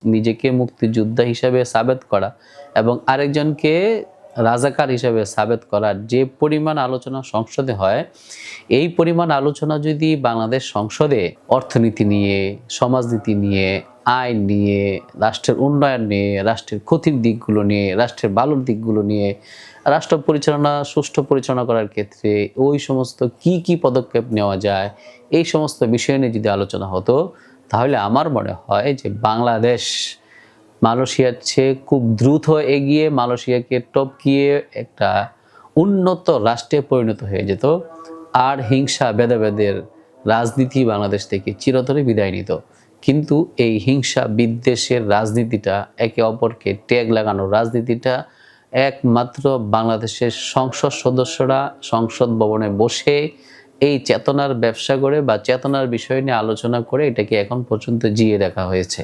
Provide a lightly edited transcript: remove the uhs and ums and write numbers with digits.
নিজেকে মুক্তিযোদ্ধা হিসেবে সাবেত করা এবং আরেকজনকে রাজাকার হিসেবে সাবেত করার যে পরিমাণ আলোচনা সংসদে হয়, এই পরিমাণ আলোচনা যদি বাংলাদেশ সংসদে অর্থনীতি নিয়ে, সমাজনীতি নিয়ে, আইন নিয়ে, রাষ্ট্রের উন্নয়ন নিয়ে, রাষ্ট্রের ক্ষতির দিকগুলো নিয়ে, রাষ্ট্রের ভালোর দিকগুলো নিয়ে, রাষ্ট্র পরিচালনা সুষ্ঠু পরিচালনা করার ক্ষেত্রে ওই সমস্ত কি পদক্ষেপ নেওয়া যায়, এই সমস্ত বিষয় নিয়ে যদি আলোচনা হতো, তাহলে আমার মনে হয় যে বাংলাদেশ মালয়েশিয়ার চেয়ে খুব দ্রুত এগিয়ে মালয়েশিয়াকে টপকিয়ে একটা উন্নত রাষ্ট্রে পরিণত হয়ে যেত। আর হিংসা ভেদাভেদের রাজনীতি বাংলাদেশ থেকে চিরতরে বিদায় নিত। কিন্তু এই হিংসা বিদ্বেষের রাজনীতিটা, একে অপরকে ট্যাগ লাগানোর রাজনীতিটা একমাত্র বাংলাদেশের সংসদ সদস্যরা সংসদ ভবনে বসে এই চেতনার ব্যবসা করে বা চেতনার বিষয় নিয়ে আলোচনা করে এটাকে এখন পর্যন্ত জিইয়ে রাখা হয়েছে।